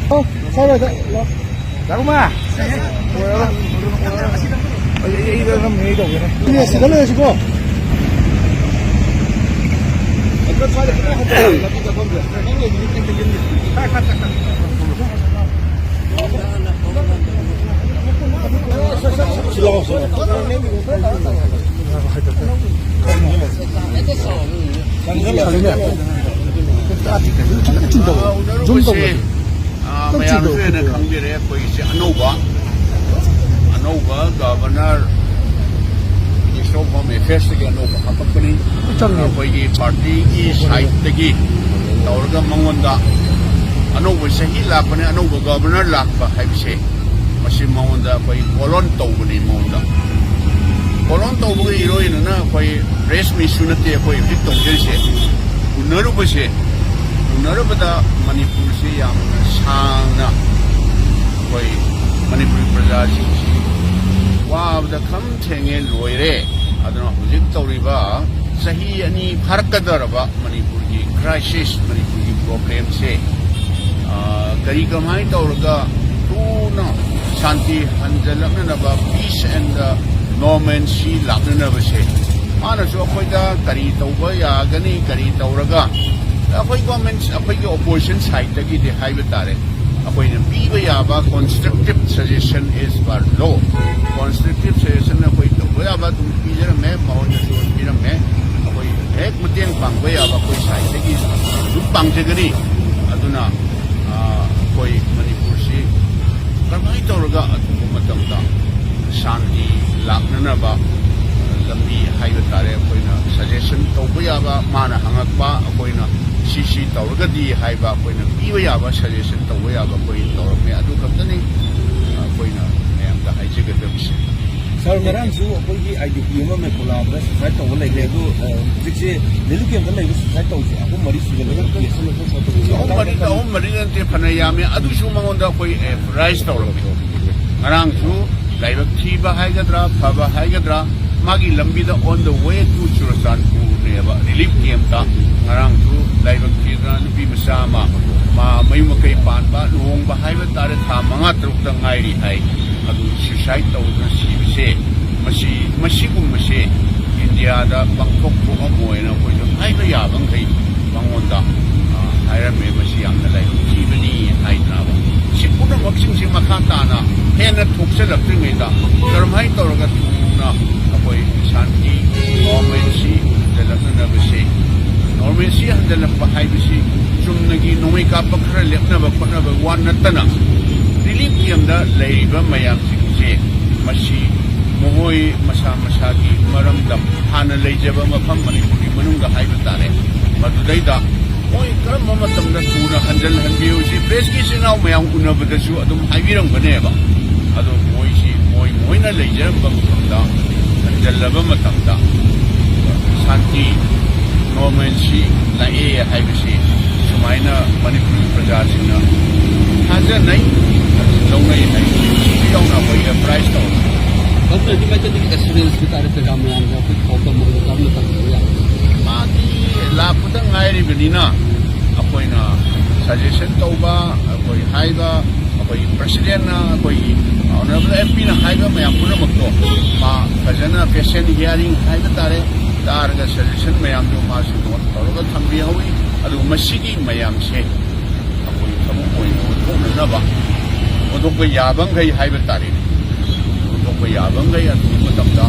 Sao rồi? Dạ đúng mà. 이거 그럼 이거 오네. 이게 시간을 주고. ꯃꯌꯥꯝꯁꯦꯅ ꯈꯪꯕꯤꯔꯦ ꯑꯩꯈꯣꯏꯒꯤꯁꯦ ꯑꯅꯧꯕ governor minister of home ꯑꯦꯐꯤꯌꯔꯁꯇꯒꯤ ꯑꯅꯧꯕ ꯍꯥꯞꯄꯛꯄꯅꯤ ꯑꯩꯈꯣꯏꯒꯤ ꯄꯥꯔꯇꯤꯒꯤ ꯁꯥꯏꯠꯇꯒꯤ ꯇꯧꯔꯒ ꯃꯉꯣꯟꯗ ꯑꯅꯧꯕ ꯆꯍꯤ ꯂꯥꯛꯄꯅꯦ ꯑꯅꯧꯕ ꯒꯕꯔꯅꯔ ꯂꯥꯛꯄ ꯍꯥꯏꯕꯁꯦ ꯃꯁꯤ ꯃꯉꯣꯟꯗ ꯑꯩꯈꯣꯏ ꯄꯣꯂꯣꯟ ꯇꯧꯕꯅꯤ ꯃꯉꯣꯟꯗ ꯄꯣꯂꯣꯟ ꯇꯧꯕꯒ ꯏꯔꯣꯏꯅꯅ ꯑꯩꯈꯣꯏ ꯄ꯭ꯔꯦꯁ ꯃꯤꯠꯁꯨ ꯅꯠꯇꯦ ꯑꯩꯈꯣꯏ ꯍꯧꯖꯤꯛ ꯇꯧꯖꯔꯤꯁꯦ ꯎꯅꯔꯨꯕꯗ ꯃꯅꯤꯄꯨꯔꯁꯤ ꯌꯥꯝꯅ ꯁꯥꯡꯅ ꯑꯩꯈꯣꯏ ꯃꯅꯤꯄꯨꯔꯤ ꯄ꯭ꯔꯖꯥꯁꯤꯡꯁꯤ ꯋꯥꯕꯗ ꯈꯝ ꯊꯦꯡꯉꯦ ꯂꯣꯏꯔꯦ ꯑꯗꯨꯅ ꯍꯧꯖꯤꯛ ꯇꯧꯔꯤꯕ ꯆꯍꯤ 2 ꯐꯥꯔꯛꯀꯗꯧꯔꯕ ꯃꯅꯤꯄꯨꯔꯒꯤ ꯀ꯭ꯔꯥꯏꯁꯤꯁ ꯃꯅꯤꯄꯨꯔꯒꯤ ꯄ꯭ꯔꯣꯕ꯭ꯂꯦꯝꯁꯦ ꯀꯃꯥꯏꯅ ꯇꯧꯔꯒ ꯊꯨꯅ ꯁꯥꯟꯇꯤ ꯍꯟꯖꯜꯂꯛꯅꯅꯕ ꯄꯤꯁ ꯑꯦꯟ ꯅꯣꯔꯃꯦꯟꯁꯤ ꯂꯥꯛꯅꯅꯕꯁꯦ ꯃꯥꯅꯁꯨ ꯑꯩꯈꯣꯏꯗ ꯀꯔꯤ ꯇꯧꯕ ꯌꯥꯒꯅꯤ ꯀꯔꯤ ꯇꯧꯔꯒ ꯑꯩꯈꯣꯏ ꯒꯣꯔꯃꯦꯟ ꯑꯩꯈꯣꯏꯒꯤ ꯑꯣꯄꯣꯖꯤꯁꯟ ꯁꯥꯏꯠꯇꯒꯤꯗꯤ ꯍꯥꯏꯕ ꯇꯥꯔꯦ ꯑꯩꯈꯣꯏꯅ ꯄꯤꯕ ꯌꯥꯕ ꯀꯣꯟꯁꯇ꯭ꯔꯛꯇꯤꯞ ꯁꯖꯦꯁꯟ ꯏꯁ ꯄꯥꯔ ꯂꯣ ꯀꯣꯟꯁꯇ꯭ꯔꯛꯇꯤꯞ ꯁꯖꯦꯁꯟ ꯑꯩꯈꯣꯏ ꯇꯧꯕ ꯌꯥꯕ ꯑꯗꯨꯝ ꯄꯤꯖꯔꯝꯃꯦ ꯃꯉꯣꯟꯗꯁꯨ ꯄꯤꯔꯝꯃꯦ ꯑꯩꯈꯣꯏ ꯍꯦꯛ ꯃꯇꯦꯡ ꯄꯥꯡꯕ ꯌꯥꯕ ꯑꯩꯈꯣꯏ ꯁꯥꯏꯠꯇꯒꯤ ꯑꯗꯨꯝ ꯄꯥꯡꯖꯒꯅꯤ ꯑꯗꯨꯅ ꯑꯩꯈꯣꯏ ꯃꯅꯤꯄꯨꯔꯁꯤ ꯀꯔꯝꯍꯥꯏꯅ ꯇꯧꯔꯒ ꯑꯊꯨꯕ ꯃꯇꯝꯗ ꯁꯥꯟꯇꯤ ꯂꯥꯛꯅꯅꯕ ꯂꯝꯕꯤ ꯍꯥꯏꯕ ꯇꯥꯔꯦ ꯑꯩꯈꯣꯏꯅ ꯁꯖꯦꯁꯟ ꯇꯧꯕ ꯌꯥꯕ ꯃꯥꯅ ꯍꯪꯉꯛꯄ ꯑꯩꯈꯣꯏꯅ ꯁꯤ ꯇꯧꯔꯒꯗꯤ ꯍꯥꯏꯕ ꯑꯩꯈꯣꯏꯅ ꯄꯤꯕ ꯌꯥꯕ ꯁꯖꯦꯁꯟ ꯇꯧꯕ ꯌꯥꯕ ꯑꯩꯈꯣꯏ ꯇꯧꯔꯝꯃꯦ ꯑꯗꯨ ꯈꯛꯇꯅꯤ ꯑꯩꯈꯣꯏꯅ ꯃꯌꯥꯝꯗ ꯍꯥꯏꯖꯒꯗꯕꯁꯦ ꯁꯥꯔ ꯉꯔꯥꯡꯁꯨ ꯑꯩꯈꯣꯏꯒꯤ IDP ꯑꯃ ꯃꯦꯀꯣꯂꯥꯗ ꯁꯨꯁꯥꯏꯠ ꯇꯧꯕ ꯂꯩꯈ꯭ꯔꯦ ꯑꯗꯨ ꯍꯧꯖꯤꯛꯁꯦ ꯔꯤꯂꯤꯐ ꯀꯦꯝꯞꯇ ꯂꯩꯕ ꯁꯨꯁꯥꯏꯠ ꯇꯧꯁꯦ 3-4 ꯁꯨꯒꯠꯂꯒ ꯑꯍꯨꯝ ꯃꯔꯤ ꯅꯠꯇꯦ ꯐꯅ ꯌꯥꯝꯃꯦ ꯑꯗꯨꯁꯨ ꯃꯉꯣꯟꯗ ꯑꯩꯈꯣꯏ ꯔꯥꯏꯁ ꯇꯧꯔꯝꯃꯤ ꯉꯔꯥꯡꯁꯨ ꯂꯥꯏꯕꯛ ꯊꯤꯕ ꯍꯥꯏꯒꯗ꯭ꯔꯥ ꯐꯕ ꯍꯥꯏꯒꯗ꯭ꯔꯥ ꯃꯥꯒꯤ ꯂꯝꯕꯤꯗ ꯑꯣꯟ ꯗ ꯋꯦ ꯇꯨ ꯆꯨꯔꯆꯥꯟꯄꯨꯔꯅꯦꯕ ꯔꯤꯂꯤꯐ ꯀꯦꯝꯞꯇ ꯉꯔꯥꯡꯁꯨ ꯂꯥꯏꯕꯛ ꯊꯤꯗꯅ ꯅꯨꯄꯤ ꯃꯆꯥ ꯑꯃ ꯃꯌꯨꯝ ꯃꯀꯩ ꯄꯥꯟꯕ ꯂꯨꯍꯣꯡꯕ ꯍꯥꯏꯕ ꯇꯥꯔꯦ ꯊꯥ 5-6ꯇ ꯉꯥꯏꯔꯤ ꯍꯥꯏ ꯑꯗꯨ ꯁꯨꯁꯥꯏꯠ ꯇꯧꯗꯨꯅ ꯁꯤꯕꯁꯦ ꯃꯁꯤꯒꯨꯝꯕꯁꯦ ꯏꯟꯗꯤꯌꯥꯗ ꯄꯥꯡꯊꯣꯛ ꯊꯣꯛꯑꯝꯃꯣꯏꯅ ꯑꯩꯈꯣꯏꯁꯨ ꯍꯥꯏꯕ ꯌꯥꯕꯈꯩ ꯃꯉꯣꯟꯗ ꯍꯥꯏꯔꯝꯃꯦ ꯃꯁꯤ ꯌꯥꯝꯅ ꯂꯥꯏꯕꯛ ꯊꯤꯕꯅꯤ ꯍꯥꯏꯗꯅꯕ ꯁꯤ ꯄꯨꯝꯅꯃꯛꯁꯤꯡꯁꯤ ꯃꯈꯥ ꯇꯥꯅ ꯍꯦꯟꯅ ꯊꯣꯛꯆꯜꯂꯛꯇ꯭ꯔꯤꯉꯩꯗ ꯀꯔꯝꯍꯥꯏꯅ ꯇꯧꯔꯒ ꯊꯨꯅ ꯑꯩꯈꯣꯏ ꯁꯥꯟꯇꯤ ꯅꯣꯔꯃꯦꯟꯁꯤ ꯍꯟꯖꯜꯂꯛꯅꯕꯁꯦ ꯅꯣꯔꯃꯦꯟꯁꯤ ꯍꯟꯖꯜꯂꯛꯄ ꯍꯥꯏꯕꯁꯤ ꯆꯨꯝꯅꯒꯤ ꯅꯣꯡꯃꯩ ꯀꯥꯞꯄ ꯈꯔ ꯂꯦꯞꯅꯕ ꯈꯣꯠꯅꯕ ꯋꯥ ꯅꯠꯇꯅ ꯔꯤꯂꯤꯐ ꯀꯦꯝꯞꯇ ꯂꯩꯔꯤꯕ ꯃꯌꯥꯝꯁꯤꯡꯁꯦ ꯃꯁꯤ ꯃꯈꯣꯏ ꯃꯁꯥ ꯃꯁꯥꯒꯤ ꯃꯔꯝꯗꯝ ꯍꯥꯟꯅ ꯂꯩꯖꯕ ꯃꯐꯝ ꯃꯅꯤꯄꯨꯔꯒꯤ ꯃꯅꯨꯡꯗ ꯍꯥꯏꯕ ꯇꯥꯔꯦ ꯃꯗꯨꯗꯩꯗ ꯃꯣꯏ ꯀꯔꯝꯕ ꯃꯇꯝꯗ ꯊꯨꯅ ꯍꯟꯖꯜꯍꯟꯕꯤꯌꯨ ꯁꯤ ꯄ꯭ꯔꯦꯁꯀꯤ ꯏꯆꯤꯟ ꯏꯅꯥꯎ ꯃꯌꯥꯝ ꯎꯅꯕꯗꯁꯨ ꯑꯗꯨꯝ ꯍꯥꯏꯕꯤꯔꯝꯒꯅꯦꯕ ꯑꯗꯣ ꯃꯣꯏꯅ ꯂꯩꯖꯔꯝꯕ ꯃꯐꯝꯗ ꯍꯟꯖꯜꯂꯕ ꯃꯇꯝꯗ ꯁꯥꯟꯇꯤ ꯅꯣꯔꯃꯦꯟꯁꯤ ꯂꯥꯛꯑꯦ ꯍꯥꯏꯕꯁꯤ ꯁꯨꯃꯥꯏꯅ ꯃꯅꯤꯄꯨꯔꯤ प्रजासिंना थाजनाय लौनाय है यावना होय प्राइस तो कब नदी में चली एक्सपीरियंस की तारीफ पे काम में आना कुछ फोटो मोटो काम में कर दिया मादी लापदा ngairi benina akoina suggestion tauba akoi haiba akoi president na akoi honorable MP na haiba mayam puna makto ma fajana patient hearing haiba tare targa suggestion mayam do ma su no toroga thambi hawi adu masigi mayam se akoi thamu koi no na ba odok ba yabang gai haiba tare odok ba yabang gai adu matam da